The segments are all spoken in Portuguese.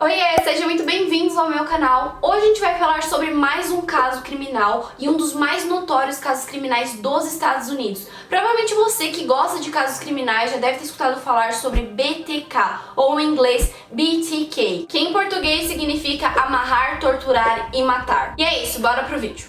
Oiê, sejam muito bem-vindos ao meu canal. Hoje a gente vai falar sobre mais um caso criminal e um dos mais notórios casos criminais dos Estados Unidos. Provavelmente você que gosta de casos criminais já deve ter escutado falar sobre BTK, ou em inglês BTK, que em português significa amarrar, torturar e matar. E é isso, bora pro vídeo.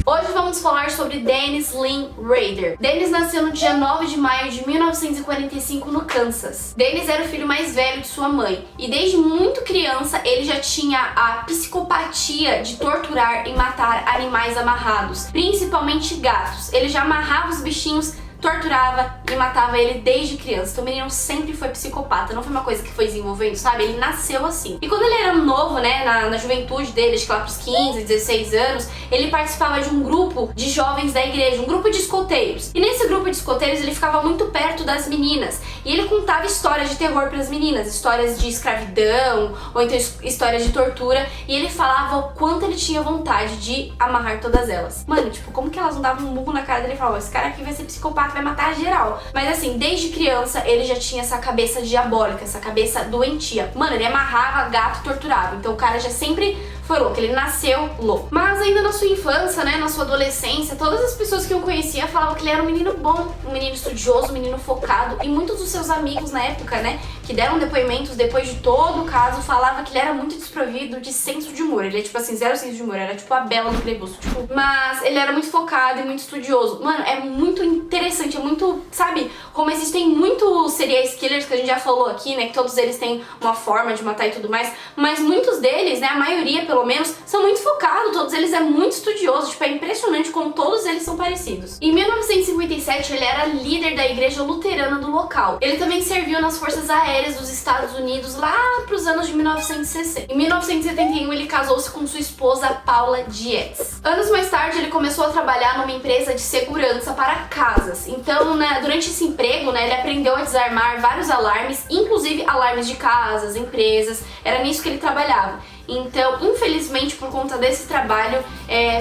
Hoje vamos falar sobre Dennis Lynn Rader. Dennis nasceu no dia 9 de maio de 1945 no Kansas. Dennis era o filho mais velho de sua mãe e desde muito criança ele já tinha a psicopatia de torturar e matar animais amarrados, principalmente gatos. Ele já amarrava os bichinhos, torturava e matava ele desde criança. Então o menino sempre foi psicopata, não foi uma coisa que foi desenvolvendo, sabe? Ele nasceu assim. E quando ele era novo, né, na juventude dele, acho que lá pros 15, 16 anos, ele participava de um grupo de jovens da igreja, um grupo de escoteiros. E nesse grupo de escoteiros ele ficava muito perto das meninas. E ele contava histórias de terror pras meninas, histórias de escravidão, ou então histórias de tortura. E ele falava o quanto ele tinha vontade de amarrar todas elas. Mano, tipo, como que elas não davam um murro na cara dele e falavam, esse cara aqui vai ser psicopata, vai matar geral. Mas assim, desde criança ele já tinha essa cabeça diabólica, essa cabeça doentia. Mano, ele amarrava gato e torturava. Então o cara já sempre foi louco, ele nasceu louco. Mas ainda na sua infância, né, na sua adolescência, todas as pessoas que eu conhecia falavam que ele era um menino bom, um menino estudioso, um menino focado. E muitos dos seus amigos na época, né, que deram depoimentos depois de todo o caso, falavam que ele era muito desprovido de senso de humor. Ele é tipo assim, zero senso de humor, era tipo a Bela do Crepúsculo, tipo. Mas ele era muito focado e muito estudioso. Mano, é muito interessante, é muito, sabe, como existem muitos serial killers que a gente já falou aqui, né, que todos eles têm uma forma de matar e tudo mais, mas muitos deles, né, a maioria pelo menos, são muito focados, todos eles é muito estudioso, tipo, é impressionante como todos eles são parecidos. Em 1957, ele era líder da igreja luterana do local. Ele também serviu nas forças aéreas dos Estados Unidos lá pros anos de 1960. Em 1971, ele casou-se com sua esposa Paula Dietz. Anos mais tarde, ele começou a trabalhar numa empresa de segurança para casas. Então, né, durante esse emprego, né, ele aprendeu a desarmar vários alarmes, inclusive alarmes de casas, empresas, era nisso que ele trabalhava. Então, infelizmente, por conta desse trabalho,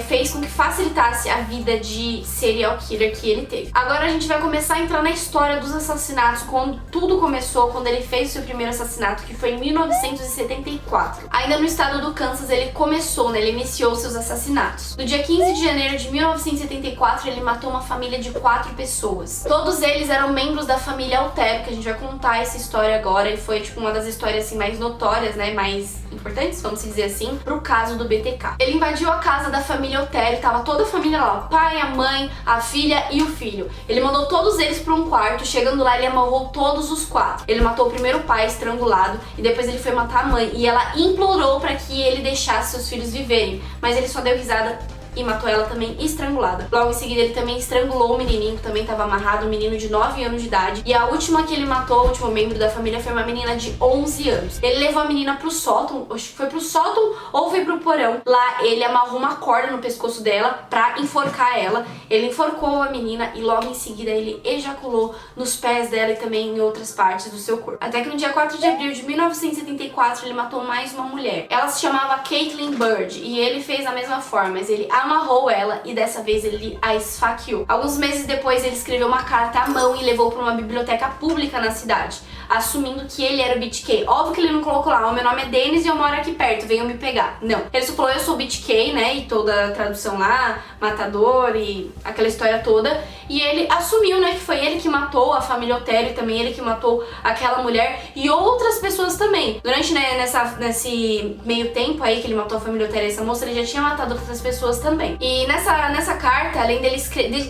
fez com que facilitasse a vida de serial killer que ele teve. Agora a gente vai começar a entrar na história dos assassinatos, quando tudo começou, quando ele fez o seu primeiro assassinato, que foi em 1974. Ainda no estado do Kansas, ele começou, né, ele iniciou seus assassinatos. No dia 15 de janeiro de 1974, ele matou uma família de 4 pessoas. Todos eles eram membros da família Altero, que a gente vai contar essa história agora, e foi, tipo, uma das histórias, assim, mais notórias, né, mais importantes, vamos dizer assim, pro caso do BTK. Ele invadiu a casa da família Otero, tava toda a família lá, o pai, a mãe, a filha e o filho. Ele mandou todos eles pra um quarto, chegando lá ele amarrou todos os 4. Ele matou o primeiro pai estrangulado e depois ele foi matar a mãe e ela implorou pra que ele deixasse seus filhos viverem, mas ele só deu risada e matou ela também estrangulada. Logo em seguida ele também estrangulou o menininho que também estava amarrado, um menino de 9 anos de idade. E a última que ele matou, o último membro da família, foi uma menina de 11 anos. Ele levou a menina pro sótão, acho que foi pro sótão ou foi pro porão. Lá ele amarrou uma corda no pescoço dela pra enforcar ela. Ele enforcou a menina e logo em seguida ele ejaculou nos pés dela e também em outras partes do seu corpo. Até que no dia 4 de abril de 1974 ele matou mais uma mulher. Ela se chamava Caitlin Bird e ele fez a mesma forma, mas ele amarrou ela e dessa vez ele a esfaqueou. Alguns meses depois ele escreveu uma carta à mão e levou para uma biblioteca pública na cidade, assumindo que ele era o BTK. Óbvio que ele não colocou lá, o meu nome é Dennis e eu moro aqui perto, venham me pegar. Não. Ele só falou, eu sou o BTK, né, e toda a tradução lá, matador e aquela história toda. E ele assumiu, né, que foi ele que matou a família Otero e também ele que matou aquela mulher e outras pessoas também. Durante, né, nesse meio tempo aí que ele matou a família Otero e essa moça, ele já tinha matado outras pessoas também. E nessa carta, além dele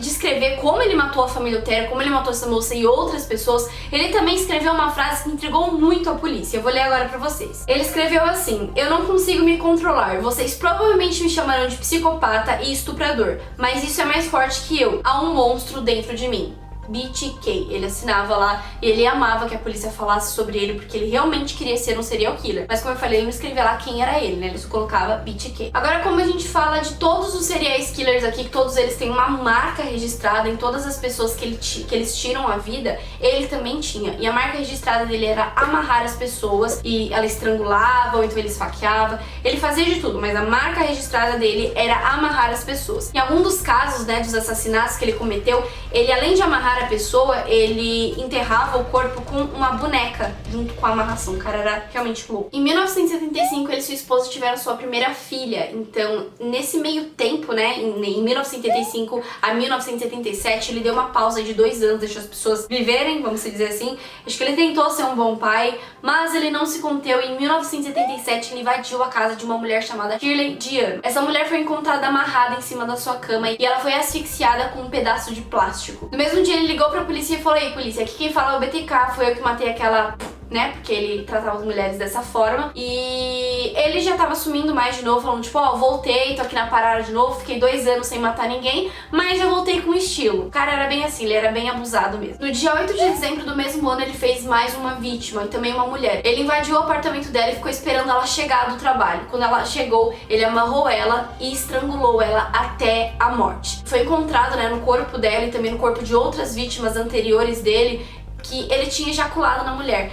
descrever como ele matou a família Otero, como ele matou essa moça e outras pessoas, ele também escreveu uma frase que intrigou muito a polícia. Eu vou ler agora pra vocês. Ele escreveu assim: eu não consigo me controlar, vocês provavelmente me chamarão de psicopata e estuprador, mas isso é mais forte que eu, há um monstro dentro de mim. BTK. Ele assinava lá e ele amava que a polícia falasse sobre ele, porque ele realmente queria ser um serial killer. Mas como eu falei, ele não escrevia lá quem era ele, né? Ele só colocava BTK. Agora, como a gente fala de todos os serial killers aqui, que todos eles têm uma marca registrada em todas as pessoas que eles tiram a vida, ele também tinha. E a marca registrada dele era amarrar as pessoas, e ela estrangulava, ou então ele esfaqueava. Ele fazia de tudo, mas a marca registrada dele era amarrar as pessoas. Em algum dos casos, né, dos assassinatos que ele cometeu, ele, além de amarrar a pessoa, ele enterrava o corpo com uma boneca junto com a amarração. O cara era realmente louco. Em 1975, ele e sua esposa tiveram sua primeira filha. Então, nesse meio tempo, né, em 1975 a 1977, ele deu uma pausa de 2 anos, deixou as pessoas viverem, vamos dizer assim. Acho que ele tentou ser um bom pai, mas ele não se conteu. Em 1977, ele invadiu a casa de uma mulher chamada Shirley Diano. Essa mulher foi encontrada amarrada em cima da sua cama e ela foi asfixiada com um pedaço de plástico. No mesmo dia, ele ligou pra polícia e falou: "Ei, polícia, aqui quem fala é o BTK, foi eu que matei aquela..." né, porque ele tratava as mulheres dessa forma. E ele já tava sumindo mais de novo, falando tipo, ó, voltei, tô aqui na parada de novo, fiquei 2 anos sem matar ninguém, mas já voltei com estilo. O cara era bem assim, ele era bem abusado mesmo. No dia 8 de dezembro do mesmo ano, ele fez mais uma vítima, e também uma mulher. Ele invadiu o apartamento dela e ficou esperando ela chegar do trabalho. Quando ela chegou, ele amarrou ela e estrangulou ela até a morte. Foi encontrado, né, no corpo dela e também no corpo de outras vítimas anteriores dele, que ele tinha ejaculado na mulher.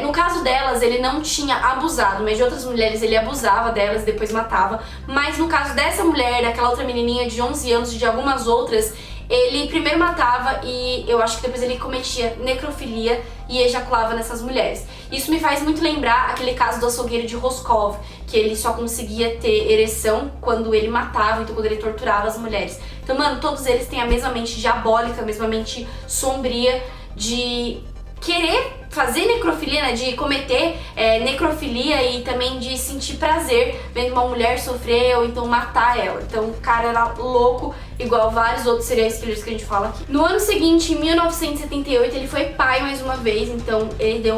No caso delas, ele não tinha abusado, mas de outras mulheres ele abusava delas e depois matava. Mas no caso dessa mulher, daquela outra menininha de 11 anos e de algumas outras, ele primeiro matava e eu acho que depois ele cometia necrofilia e ejaculava nessas mulheres. Isso me faz muito lembrar aquele caso do açougueiro de Roscoe, que ele só conseguia ter ereção quando ele matava, então quando ele torturava as mulheres. Então, mano, todos eles têm a mesma mente diabólica, a mesma mente sombria de querer fazer necrofilia, né, de cometer necrofilia e também de sentir prazer vendo uma mulher sofrer ou então matar ela. Então o cara era louco, igual vários outros serial killers que a gente fala aqui. No ano seguinte, em 1978, ele foi pai mais uma vez, então ele deu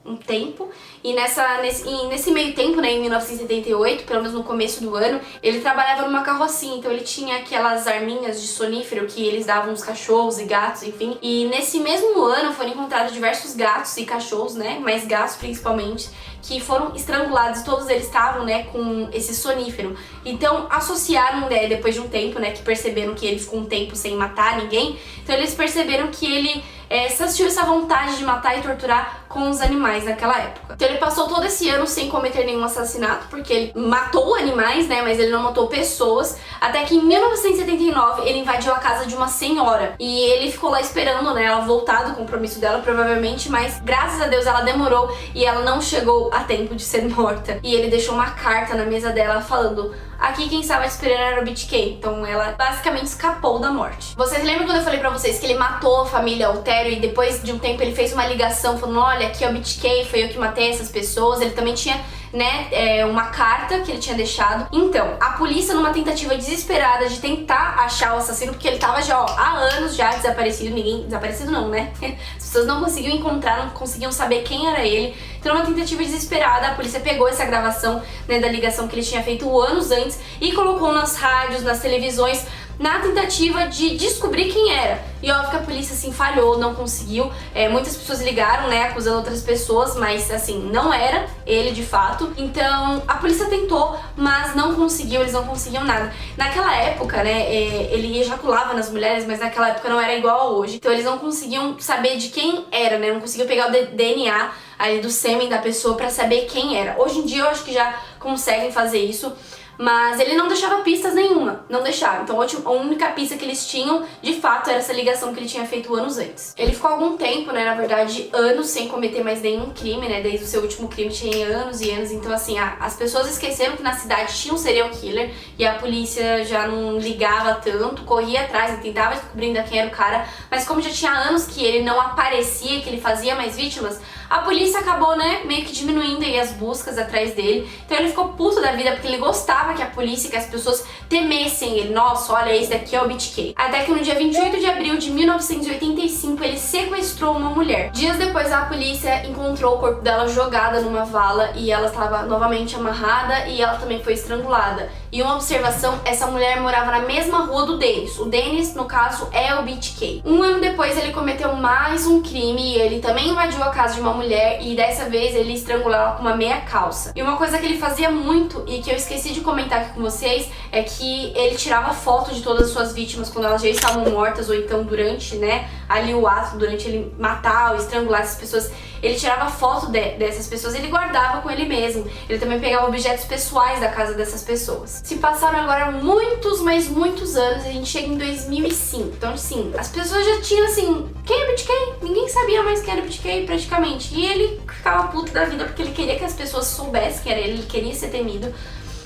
um tempo. E nesse meio tempo, né, em 1978, pelo menos no começo do ano, ele trabalhava numa carrocinha, então ele tinha aquelas arminhas de sonífero que eles davam aos cachorros e gatos, enfim. E nesse mesmo ano foram encontrados diversos gatos e cachorros, né, mas gatos principalmente, que foram estrangulados e todos eles estavam, né, com esse sonífero. Então associaram, né, depois de um tempo, né, que perceberam que ele ficou um tempo sem matar ninguém, então eles perceberam que ele sentiu essa vontade de matar e torturar com os animais naquela época. Então ele passou todo esse ano sem cometer nenhum assassinato, porque ele matou animais, né, mas ele não matou pessoas, até que em 1979 ele invadiu a casa de uma senhora e ele ficou lá esperando, né, ela voltar do compromisso dela, provavelmente, mas graças a Deus ela demorou e ela não chegou a tempo de ser morta. E ele deixou uma carta na mesa dela falando: aqui quem estava esperando era o BTK. Então ela basicamente escapou da morte. Vocês lembram quando eu falei pra vocês que ele matou a família Alterio e depois de um tempo ele fez uma ligação falando: olha, aqui é o BTK, foi eu que matei essas pessoas. Ele também tinha, né, uma carta que ele tinha deixado. Então, a polícia, numa tentativa desesperada de tentar achar o assassino, porque ele tava já, ó, há anos já desaparecido, ninguém... Desaparecido não, né? As pessoas não conseguiam encontrar, não conseguiam saber quem era ele. Então, numa tentativa desesperada, a polícia pegou essa gravação, né, da ligação que ele tinha feito anos antes e colocou nas rádios, nas televisões, na tentativa de descobrir quem era. E óbvio que a polícia, assim, falhou, não conseguiu. Muitas pessoas ligaram, né, acusando outras pessoas, mas, assim, não era ele de fato. Então, a polícia tentou, mas não conseguiu, eles não conseguiam nada. Naquela época, né, ele ejaculava nas mulheres, mas naquela época não era igual a hoje. Então, eles não conseguiam saber de quem era, né, não conseguiam pegar o DNA ali do sêmen da pessoa pra saber quem era. Hoje em dia, eu acho que já conseguem fazer isso. Mas ele não deixava pistas nenhuma, não deixava. Então a única pista que eles tinham, de fato, era essa ligação que ele tinha feito anos antes. Ele ficou algum tempo, né, na verdade, anos sem cometer mais nenhum crime, né, desde o seu último crime tinha anos e anos. Então assim, as pessoas esqueceram que na cidade tinha um serial killer e a polícia já não ligava tanto, corria atrás, tentava descobrir ainda quem era o cara. Mas como já tinha anos que ele não aparecia, que ele fazia mais vítimas, a polícia acabou, né, meio que diminuindo aí as buscas atrás dele. Então ele ficou puto da vida porque ele gostava gostava que a polícia, que as pessoas temessem ele. Nossa, olha, esse daqui é o BTK. Até que no dia 28 de abril de 1985, ele sequestrou uma mulher. Dias depois, a polícia encontrou o corpo dela jogada numa vala e ela estava novamente amarrada e ela também foi estrangulada. E uma observação, essa mulher morava na mesma rua do Dennis. O Dennis, no caso, é o BTK. Um ano depois, ele cometeu mais um crime e ele também invadiu a casa de uma mulher e dessa vez ele estrangulou ela com uma meia calça. E uma coisa que ele fazia muito e que eu esqueci de comentar aqui com vocês é que ele tirava foto de todas as suas vítimas quando elas já estavam mortas ou então durante, né, ali o ato, durante ele matar ou estrangular essas pessoas. Ele tirava foto dessas pessoas e ele guardava com ele mesmo. Ele também pegava objetos pessoais da casa dessas pessoas. Se passaram agora muitos, mas muitos anos, a gente chega em 2005. Então, assim, as pessoas já tinham assim, quem é BTK? Ninguém sabia mais quem era BTK praticamente. E ele ficava puto da vida porque ele queria que as pessoas soubessem que era ele queria ser temido.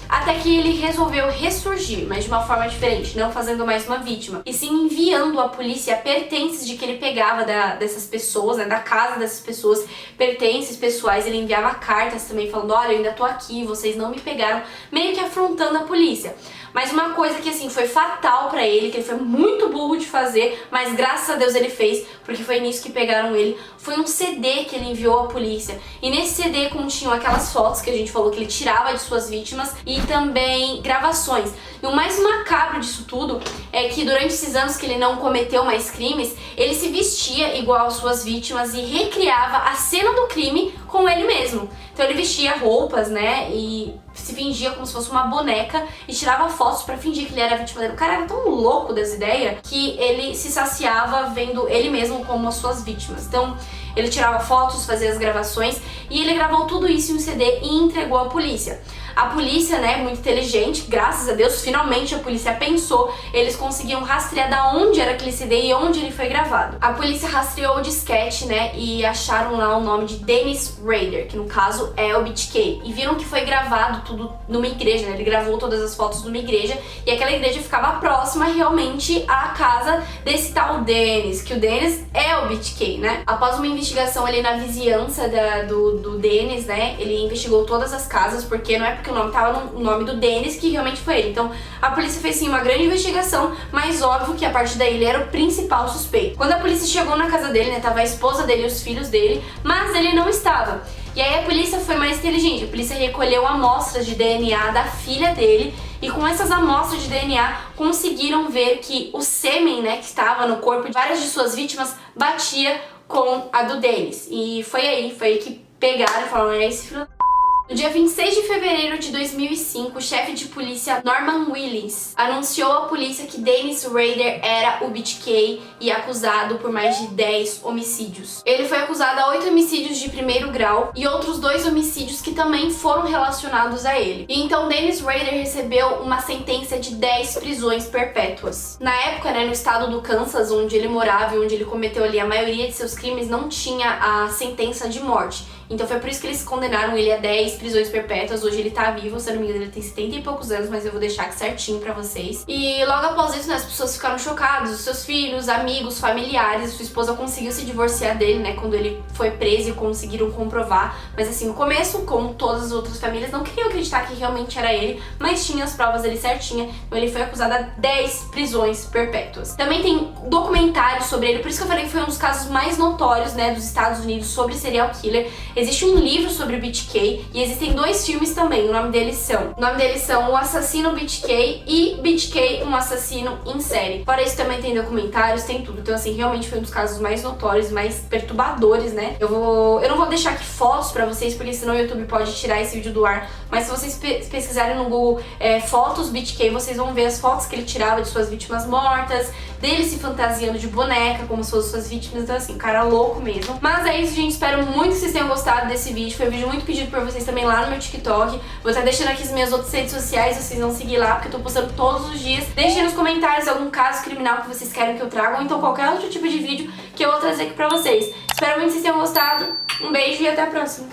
Até que ele resolveu ressurgir, mas de uma forma diferente, não fazendo mais uma vítima, e sim enviando à polícia pertences de que ele pegava dessas pessoas, né, da casa dessas pessoas, pertences pessoais. Ele enviava cartas também falando, olha, eu ainda tô aqui, vocês não me pegaram, meio que afrontando a polícia. Mas uma coisa que assim foi fatal pra ele, que ele foi muito burro de fazer, mas graças a Deus ele fez, porque foi nisso que pegaram ele, foi um CD que ele enviou à polícia. E nesse CD continham aquelas fotos que a gente falou que ele tirava de suas vítimas e também gravações. E o mais macabro disso tudo é que durante esses anos que ele não cometeu mais crimes, ele se vestia igual às suas vítimas e recriava a cena do crime com ele mesmo. Então ele vestia roupas, né, e se fingia como se fosse uma boneca e tirava fotos pra fingir que ele era vítima dele. O cara era tão louco dessa ideia que ele se saciava vendo ele mesmo como as suas vítimas. Então ele tirava fotos, fazia as gravações e ele gravou tudo isso em um CD e entregou à polícia. A polícia, né, muito inteligente, graças a Deus, finalmente a polícia pensou, eles conseguiam rastrear da onde era aquele CD e onde ele foi gravado. A polícia rastreou o disquete, né, e acharam lá o nome de Dennis Rader, que no caso é o BTK, e viram que foi gravado tudo numa igreja, né, ele gravou todas as fotos numa igreja, e aquela igreja ficava próxima realmente à casa desse tal Dennis, que o Dennis é o BTK, né. Após uma investigação ali na vizinhança do Dennis, né, ele investigou todas as casas, porque não é porque o nome tava no nome do Dennis que realmente foi ele. Então a polícia fez sim uma grande investigação, mas óbvio que a partir daí ele era o principal suspeito. Quando a polícia chegou na casa dele, né, tava a esposa dele e os filhos dele, mas ele não estava. E aí a polícia foi mais inteligente, a polícia recolheu amostras de DNA da filha dele e com essas amostras de DNA conseguiram ver que o sêmen, né, que estava no corpo de várias de suas vítimas batia com a do Dennis. E foi aí que pegaram e falaram, é esse filho. No dia 26 de fevereiro de 2005, o chefe de polícia Norman Willis anunciou à polícia que Dennis Rader era o BTK e acusado por mais de 10 homicídios. Ele foi acusado a 8 homicídios de primeiro grau e outros 2 homicídios que também foram relacionados a ele. E então Dennis Rader recebeu uma sentença de 10 prisões perpétuas. Na época, né, no estado do Kansas, onde ele morava e onde ele cometeu ali a maioria de seus crimes, não tinha a sentença de morte. Então foi por isso que eles condenaram ele a 10 prisões perpétuas. Hoje ele tá vivo, se eu não me engano ele tem 70 e poucos anos, mas eu vou deixar aqui certinho pra vocês. E logo após isso, né, as pessoas ficaram chocadas, os seus filhos, amigos, familiares. Sua esposa conseguiu se divorciar dele, né, quando ele foi preso e conseguiram comprovar. Mas assim, no começo, como todas as outras famílias, não queriam acreditar que realmente era ele, mas tinha as provas dele certinha. Então ele foi acusado a 10 prisões perpétuas. Também tem documentários sobre ele, por isso que eu falei que foi um dos casos mais notórios, né, dos Estados Unidos sobre serial killer. Existe um livro sobre o BTK e existem 2 filmes também. O nome deles são O Assassino BTK e BTK, um assassino em série. Fora isso também tem documentários, tem tudo. Então assim, realmente foi um dos casos mais notórios, mais perturbadores, né? Eu não vou deixar aqui fotos pra vocês, porque senão o YouTube pode tirar esse vídeo do ar. Mas se vocês pesquisarem no Google fotos BTK, vocês vão ver as fotos que ele tirava de suas vítimas mortas, dele se fantasiando de boneca, como se fossem suas vítimas. Então assim, cara louco mesmo. Mas é isso, gente. Espero muito que vocês tenham gostado desse vídeo. Foi um vídeo muito pedido por vocês também lá no meu TikTok. Vou estar deixando aqui as minhas outras redes sociais, vocês vão seguir lá, porque eu tô postando todos os dias. Deixem nos comentários algum caso criminal que vocês querem que eu traga, ou então qualquer outro tipo de vídeo que eu vou trazer aqui pra vocês. Espero muito que vocês tenham gostado. Um beijo e até a próxima.